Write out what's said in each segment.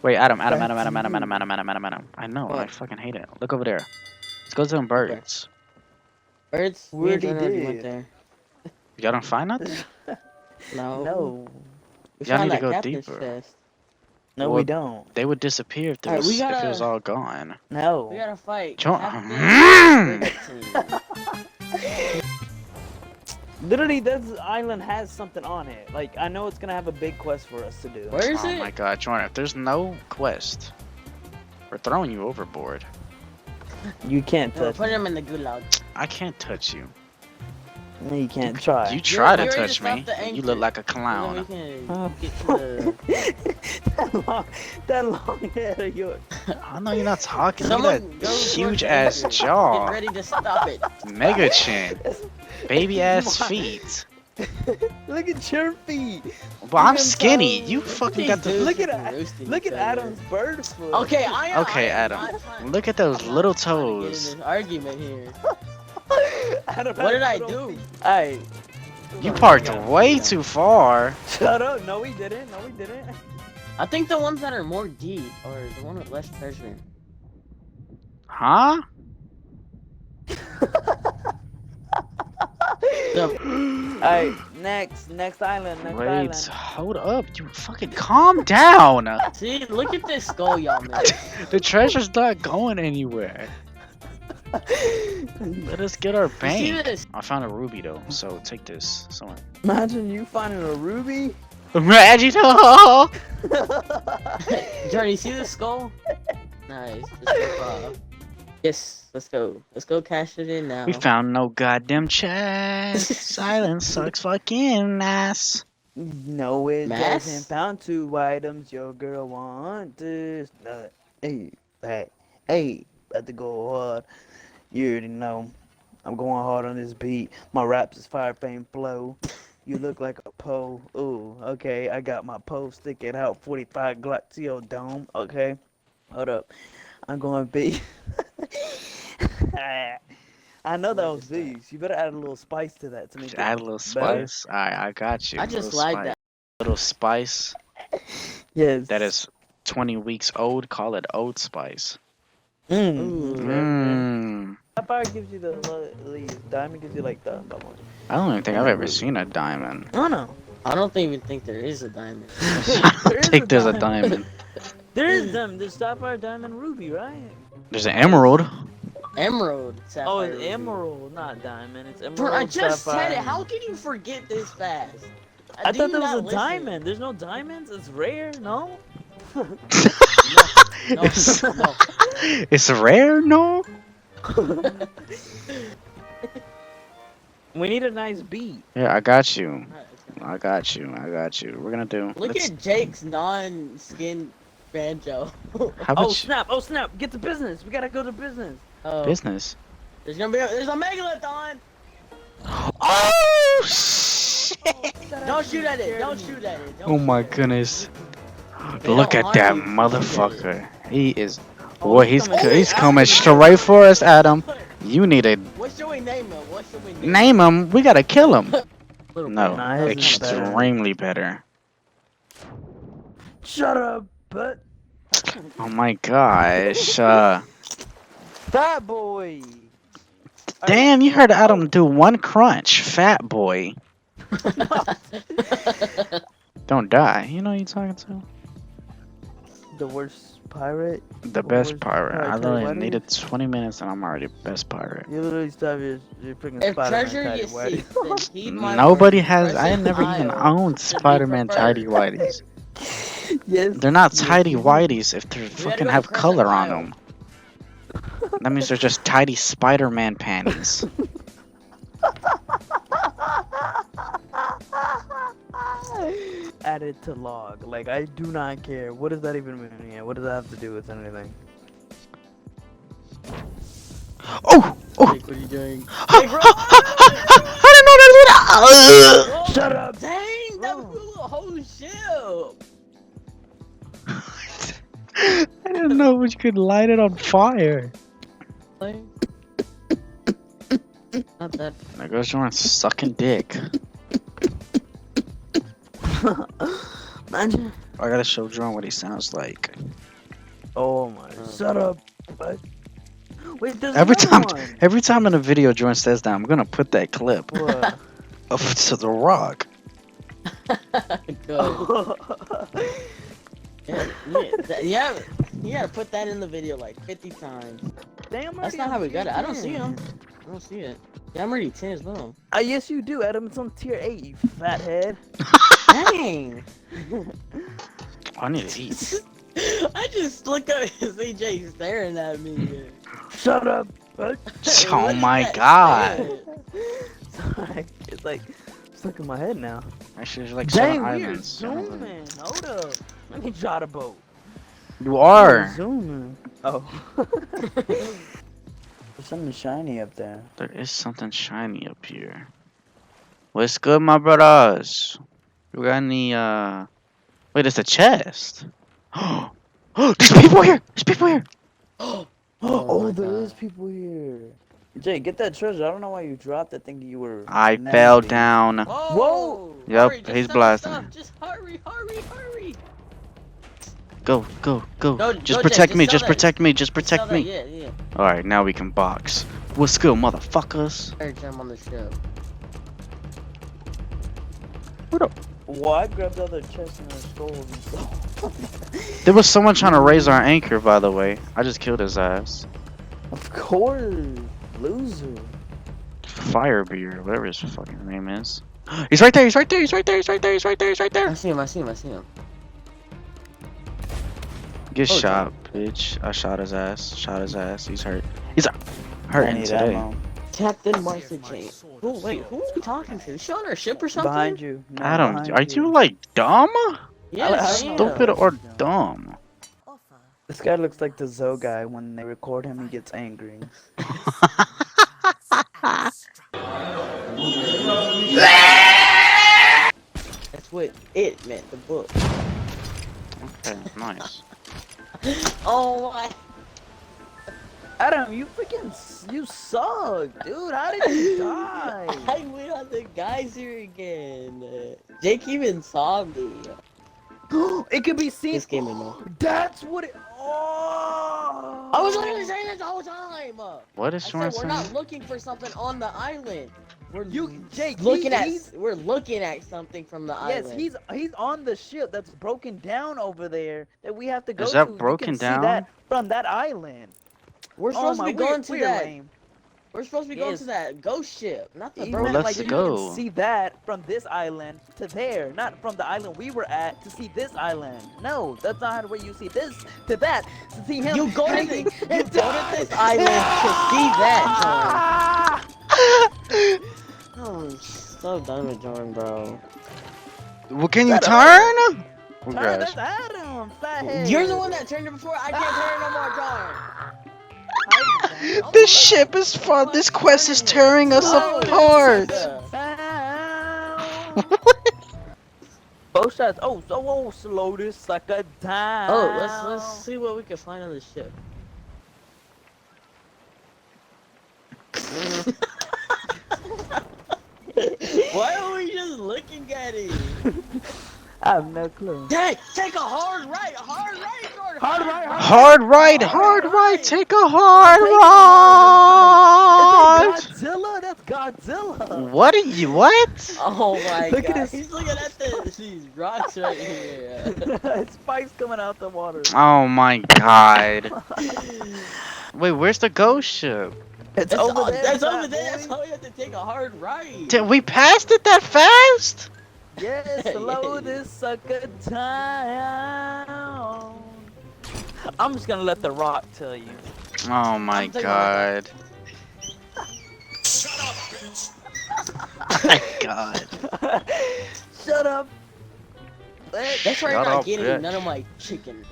Wait, Adam. I know, I What? fucking hate it. Look over there. Let's go to them birds. Birds? We Me and already Jordan already went did. there. Y'all don't find nothing? No. No. We Y'all need found to that go catfish deeper. chest. No, Well, we don't. they would disappear if Alright, we it was gotta all gone. No. fight Jo- Catfish 13. Literally, this island has something on it. Like, I know it's gonna have a big quest for us to do. Where is Oh it? my god, Jordan, if there's no quest, we're throwing you overboard. You can't We'll touch put me. him in the gulag. I can't touch you. No, you can't try. You try to you already touch me. stopped the You look anchor. like a And then clown. we can Oh. get to the... that long head of yours. I know you're not talking. Look Someone at go that towards huge the ass anchor. jaw. Get ready to stop it. Mega chin. Baby ass My- feet. Look at your feet. Well, I'm Look at skinny. those. You fucking got the. Look at Adam's bird foot. Okay, Okay, Adam. Look at those little toes. Get in this argument here. Adam What did has I little do? feet. Hey, You parked way too far. shut up. No, we didn't. No, we didn't. I think the ones that are more deep are the one with less treasure. Huh? Hey, next island. Next Wait, island. hold up. You fucking calm down. See, look at this skull y'all made. The treasure's not going anywhere. Let us get our You see bank. this? I found a ruby though, so take this. Someone. Imagine you finding a ruby. Imagine. Oh! Jordan, you see this skull? Nice. Yes, let's go. Let's go cash it in now. We found no goddamn chest. Silence sucks fucking ass. No, it Mass? doesn't. Found 2 items. Your girl want this nut. Hey, about to go hard. You already know. I'm going hard on this beat. My raps is fire, fame, flow. You look like a pole. Ooh, okay. I got my pole sticking out. 45 Glock to your dome. Okay. Hold up. I'm going to be. I know that was these. You better add a little spice to that to make it Add a little better. spice. Alright, I got you. I just Little like spice. that. Little spice Yes. that is 20 weeks old. Call it Old Spice. Ooh. Mmm. Sapphire gives you the least. Diamond gives you like the one. I don't even think I've ever seen a diamond. Oh no. I don't even think there is a diamond. I don't think there's a diamond. There is them. There's sapphire, diamond, ruby, right? There's an emerald. Emerald. Sapphire, Oh, it's ruby. emerald, not diamond. It's emerald. Bro, I just sapphire. said it. How can you forget this fast? I Do thought you there was not a listen? diamond. There's no diamonds. It's rare. No. No, no. It's rare, no? We need a nice beat. Yeah, I got you. I got you. We're gonna do. Look let's- at Jake's non-skin banjo. How Oh about snap! Oh snap! Get to business. We gotta go to business. Oh, business? there's a megalodon. Oh shit! Don't shoot at it. Don't shoot at it. Don't Oh my shoot at it. goodness! They Look don't at that harm you. motherfucker. He is. Oh, Boy, he's coming. he's coming straight for us, Adam. You need to What should we name him? What should we name name him. We gotta kill him. Little No, Nah, his is better. extremely better. Shut up, but Oh my gosh. fat boy. Damn, you heard Adam do one crunch. Fat boy. Don't die. You know who you talking to? The worst pirate. The What best was- pirate. I Pirate literally Whitey? needed 20 minutes and I'm already best pirate. You literally stop your freaking If Spider-Man treasure tidy you whitey. seek, then heed my Nobody word. has. I Present never even aisle owned should be Spider-Man preferred. tidy whities. Yes. They're not yes, tidy you do. whities if they gotta fucking go have present color on aisle. them. That means they're just tidy Spider-Man panties. Added to log. Like, I do not care. What does that even mean? Yeah, what does that have to do with anything? Oh! Oh! Jake, what are you doing? I didn't know that was Whoa, Shut up! Dang, that Bro. blew a whole ship. I didn't know you could light it on fire. Not that. There goes Jordan sucking dick. Imagine. I gotta show Drone what he sounds like. Oh my. Shut up. What? Wait, there's Every another time, one. every time in a video Drone says that, I'm gonna put that clip What? of to the rock. Good. Yeah, yeah, put that in the video like 50 times. Damn, That's not how we got it. I don't see him. I don't see it. Yeah, I'm already 10 as well. Yes, you do, Adam. It's on tier 8, you fathead. Dang! I need to eat. I just look up and see Jay staring at me. Shut up. What? Oh What is my that god. stare? Sorry. It's like stuck in my head now. Actually, there's like Dang, 7 we're islands. zooming. Hold up. Let me try the boat. You We're are. zooming. Oh. There's something shiny up there. There is something shiny up here. What's good, my brothers? You got any, Wait, it's a chest. Oh, there's people here! There's people here! Oh, my there God. is people here. Jay, get that treasure. I don't know why you dropped that thing you were. I nasty. fell down. Whoa! Yep, Hurry, just he's sell the blasting. stuff. Just hurry, hurry, hurry! Go, go, go. Go, Just Jay, protect me, sell just that. protect me, just Just sell protect that, me. Yeah. Alright, now we can box. What's good, motherfuckers? Hurry, jump on the ship. Well, I grabbed the other chest and the skulls and stuff. There was someone trying to raise our anchor, by the way. I just killed his ass. Of course. Loser. Firebeard, whatever his fucking name is. He's right there, he's right there, he's right there, he's right there, he's right there, he's right I there. see him. Get Oh, shot, bitch. I shot his ass. Shot his ass. He's hurt. He's I hurting need today. ammo. Captain Martha Jane. Oh, wait, who are we talking to? Is she on our ship or something? Behind you. No, Adam, behind are you like dumb? Yes, I don't know. Stupid or dumb? This guy looks like the Zoe guy. When they record him, he gets angry. That's what it meant, the book. Okay, nice. Oh my. Adam, you you suck, dude. How did you die? I went on the geyser again. Jake even saw me. It could be seen. This game ain't no. That's what it. Oh! I was literally saying that the whole time. What is I Sean said we're saying? not looking for something on the island. We're Jake, we're looking at something from the Yes, island. he's on the ship that's broken down over there that we have to go Is to. that broken you can down? See that from that island. We're supposed to be going to we're that. lame. We're supposed to be going Yes. to that ghost ship, not the He broken meant let's like ship. you go. can see that from this island to there, not from the island we were at to see this island. No, that's not where you see this to that to see him. You go to hanging this and island to see that, Ah! Jordan. Oh, I'm so done with Jordan, bro. Well, can you Shut up. turn? Oh, Turn, gosh. that's Adam, fathead. You're the one that turned it before. I can't turn it no more, Jordan. This ship is fun. This quest is tearing us No, apart. Both shots. Oh, slow this sucker down. Oh, let's see what we can find on the ship. Why are we just looking at it? I have no clue. Dang, take a hard right, Jordan. Hard right, Hard right. Take a hard right. Is that Godzilla? That's Godzilla. What are you? What? Oh my Look at god, his- he's looking at these rocks right here. Spikes coming out the water. Oh my god. Wait, where's the ghost ship? It's over there. That's fat over there. boy. That's why we have to take a hard right. Did we passed it that fast? Yes, slow this sucker down. I'm just gonna let the rock tell you. Oh my I'm taking god. My god. Shut up. That's why Shut you're not up, getting bitch. none of my chicken.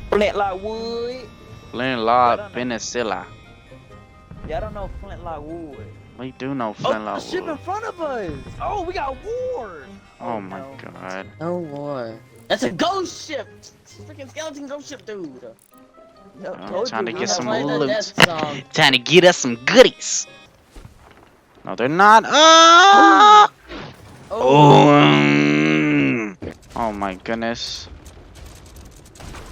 Flint like wood. Flintlock Penicilla. Yeah, I don't know Flintlock wood. We do know Oh, a Flintlock. ship in front of us. Oh, we got war. Oh my no. god. No war. That's a ghost ship. It's a freaking skeleton ghost ship, dude. No, I'm told trying to you, get we some have- Play the loot. death song. Trying to get us some goodies. No, they're not. Ah! Oh. Oh. Oh my goodness.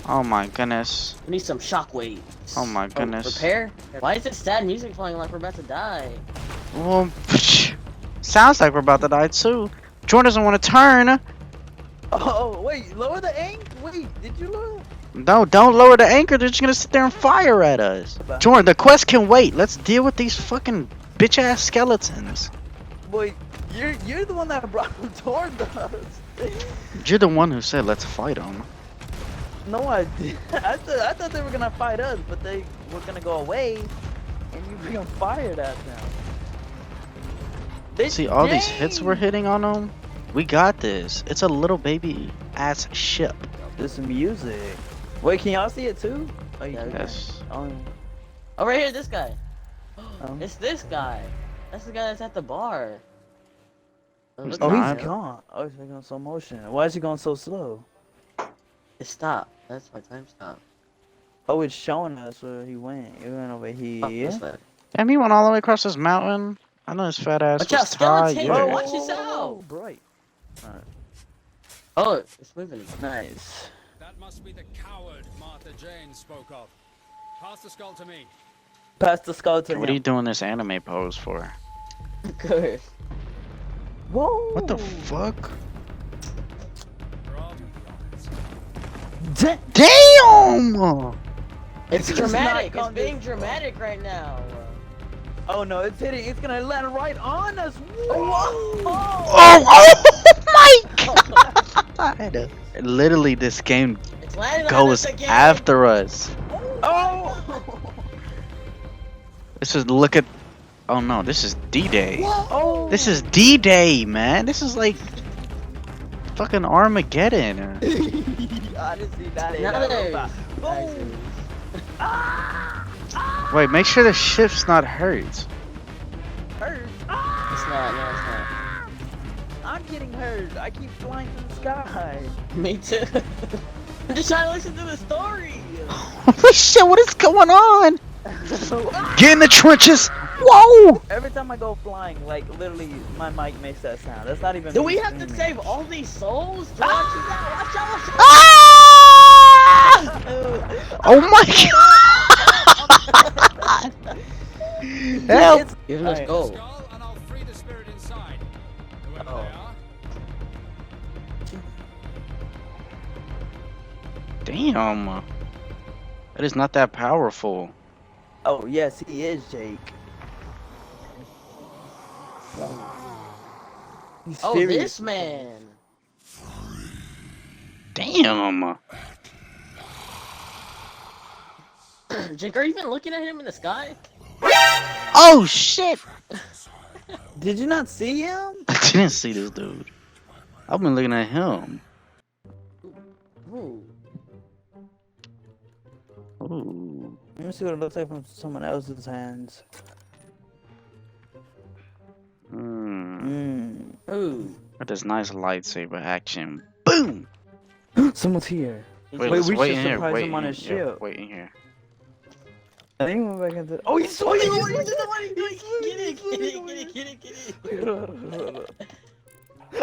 Oh my goodness. We need some shockwaves. Oh my goodness. Repair? Why is it sad music playing like we're about to die? Well, sounds like we're about to die too. Jordan doesn't want to turn. Oh, wait, lower the anchor? Wait, did you lower? No, don't lower the anchor. They're just gonna sit there and fire at us. Jordan, the quest can wait. Let's deal with these fucking bitch ass skeletons. Boy, you're the one that brought them towards us. You're the one who said let's fight them. No, I did. I thought they were gonna fight us, but they were gonna go away, and you bring them fired at them. See all these hits we're hitting on them? We got this. It's a little baby ass ship. This music. Wait, can y'all see it too? Oh, you can. Yes. Oh, Oh, right here, this guy. Oh. It's this guy. That's the guy that's at the bar. Who's Look oh, at not? he's him. gone. Oh, he's making slow motion. Why is he going so slow? It stopped. That's my time stop. Oh, it's showing us where he went. He went over here. Oh, this way. Damn, he went all the way across this mountain. I know his fat ass Watch was out, skeleton! tired. Whoa, Whoa, watch whoa, this whoa, out! Bright. Oh, it's moving. Nice. That must be the coward Martha Jane spoke of. Pass the skull to me. Pass the skull to What are you him. doing this anime pose for? Good. Whoa. What the fuck? Damn! It's It's just dramatic. not It's being gonna- dramatic right now. Oh no, it's hitting. It's gonna land right on us. Whoa. Oh my god! Literally, this game It's landing on goes us again. after us. Oh. This is look at. Oh no, this is D-Day. Oh. This is D-Day, man. This is like fucking Armageddon. Honestly, that ain't Now that there's- robot. Boom. Wait, make sure the ship's not hurt. Hurt. It's not. No, it's I'm getting hurt. I keep flying through the sky. not. Me too. I'm just trying to listen to the story. Holy shit, what is going on? Get in the trenches! Whoa! Every time I go flying, like literally, my mic makes that sound. That's not even. Do me we have to screaming. save all these souls? Watch out! Watch out! Watch out! Ah! Oh my god! Help! It's- Give him the Alright. skull. Skull, and I'll free the spirit inside. Whoever Oh. they are. Damn. That is not that powerful. Oh yes, he is Jake. He's Oh, serious. this man. Damn. Jake, are you even looking at him in the sky? Oh shit! Did you not see him? I didn't see this dude. I've been looking at him. Ooh. Ooh. Let me see what it looks like from someone else's hands. Mm. Ooh. With this nice lightsaber action. Boom! Someone's here. Wait, Wait, let's we wait should in here. surprise Wait him on in his here. Yeah, ship. wait in here. I think we went back into. Oh, he's Oh, swimming! you He's get it. Hold on, hold on.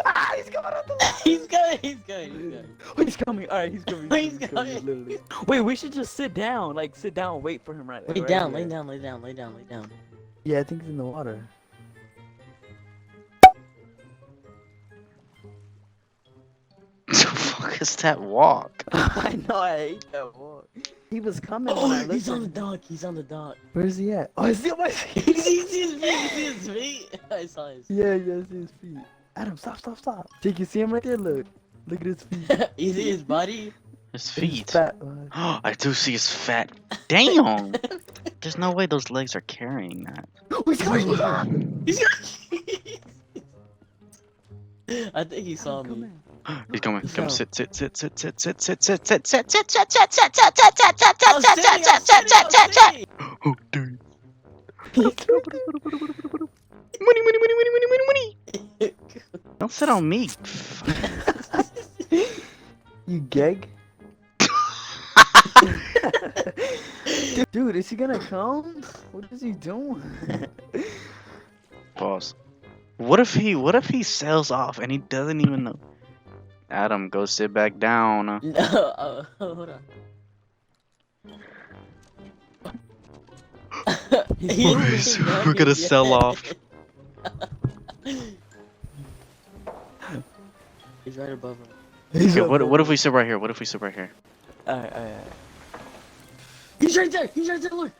Ah, he's coming out the water. He's going. Oh, he's coming. All right, he's coming. He's coming. Literally. Wait, we should just sit down. Like, sit down and wait for him right Lay right down, here. lay down. Yeah, I think he's in the water. The fuck is that walk? I know, I hate that walk. He was coming when I Oh, he's on the listened. dock. He's on the dock. Where's he at? Oh, I see him. I see You him. see his feet? I saw his. Yeah, yeah, I see his feet. Adam, stop. Jake, you see him right there? Look at his feet. You see his body? His His feet. fat one. I do see his fat. Damn! There's no way those legs are carrying that. Oh, he's coming. He's I think he saw me. He's coming. Come No. sit. I'm sitting. Oh, dude. Money. Don't sit on me. You gag? Dude, is he gonna come? What is he doing? Pause. What if he sails off and he doesn't even know? Adam, go sit back down. No, hold on. He's We're gonna sell off. He's right above him. Okay, what if we sit right here? What if we sit right here? Alright. He's right there! He's right there, look!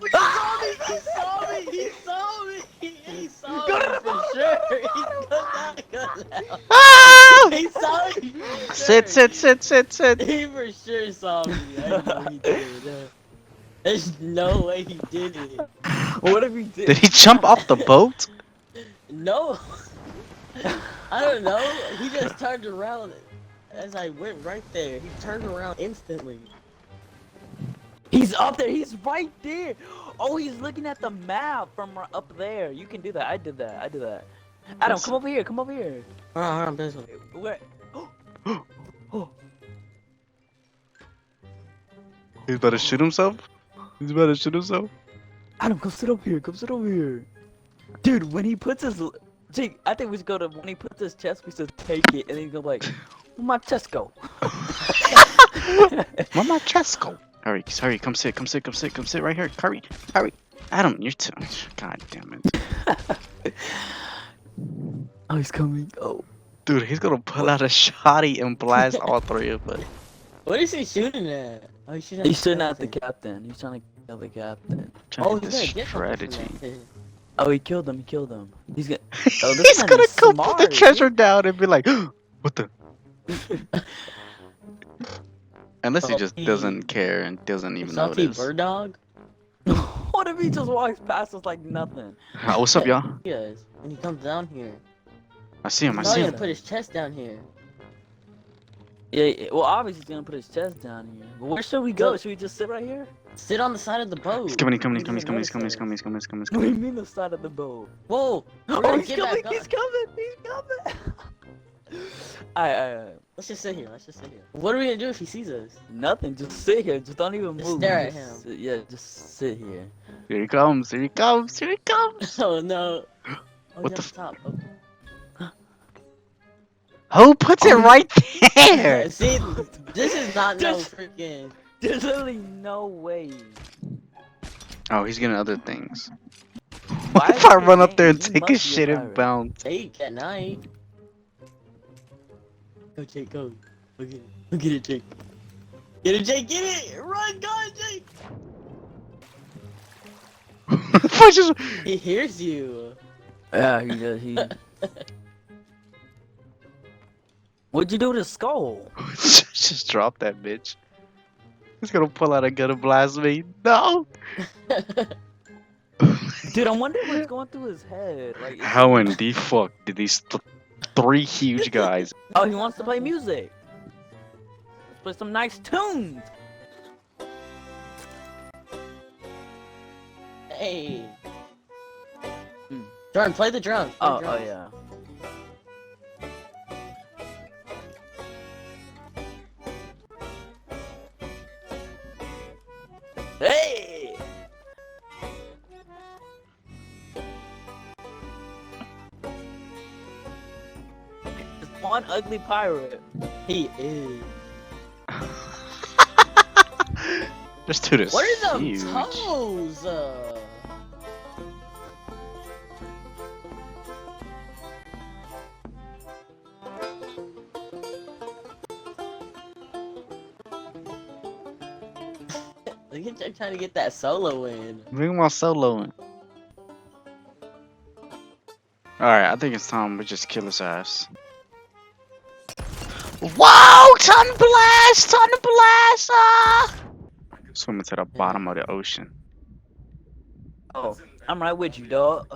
He saw me! He saw me! He saw me! He saw me for sure! He's good now. Ah! He saw me for Sit, sure! sit. He for sure saw me. I know he did. There's no way he did it. What if he did? Did he jump off the boat? No! I don't know. He just turned around as I went right there. He turned around instantly. He's up there. He's right there. Oh, he's looking at the map from up there. You can do that. I did that. Adam, come over here. Come over here. Hold on, this one. Where? Oh. He's about to shoot himself? Adam, come sit over here. Come sit over here. Dude, when he puts his... Jake, I think we should go to... When he puts his chest, we should take it. And then go like... Where'd my chest go? Where'd my chest go? Hurry, come sit right here. Hurry. Adam, you're too... God damn it. Oh, he's coming. Oh. Dude, he's gonna pull out a shotty and blast all three of us. What is he shooting at? Oh, he's He's shooting at the captain. He's trying to kill the captain. Oh, Trying to he's get gonna get strategy. Oh, he killed him. He's gonna... Oh, this He's man gonna is go put the smart, treasure down and be like, what the... Unless he just Salty- doesn't care and doesn't even Salty notice. bird dog? What if he just walks past us like nothing? What's up, y'all? Yes, when he comes down here. I see him. He's see gonna him. put his chest down here. Yeah, well, obviously he's gonna put his chest down here. But where should we go? Should we just sit right here? Sit on the side of the boat. He's coming. He doesn't notice us. What do you mean the side of the boat? Whoa! We're Oh, gonna he's get coming! back He's up. coming! He's coming! Alright. Let's just sit here. What are we gonna do if he sees us? Nothing. Just sit here. Just don't even Just move. stare at Just him. sit- yeah, just sit here. Here he comes. Oh no! Oh, What he's the on top. Who puts it right there? See, this is not no Just- freaking. There's literally no way. Oh, he's getting other things. Why What if is I he run up saying there and he take must his be a shit and pirate? bounce? Jake at night. Go Jake, go. Go get it, Jake. Get it, Jake, get it! Run, go, Jake! Pushes. He hears you. Yeah, he does. He. What'd you do to the skull? Just drop that bitch. He's gonna pull out a gun and blast me. No. Dude, I'm wondering what's going through his head. Like, is How he- in the fuck did these three huge guys? Oh, he wants to play music. Let's play some nice tunes. Hey. Hmm. Jordan, play the drums. Play the Oh drums. yeah. Hey! It's one ugly pirate. He is. This dude is What are them huge. toes? Look at you trying to get that solo in. Bring my solo in. Alright, I think it's time we just kill his ass. Whoa! Ton blast! Ah! Swimming to the bottom of the ocean. Oh, I'm right with you, dog.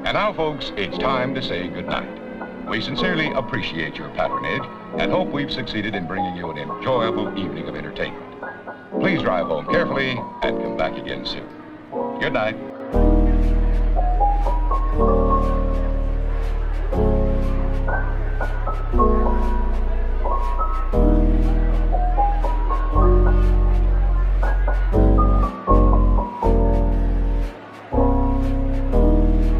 And now, folks, it's time to say goodnight. We sincerely appreciate your patronage and hope we've succeeded in bringing you an enjoyable evening of entertainment. Please drive home carefully and come back again soon. Good night.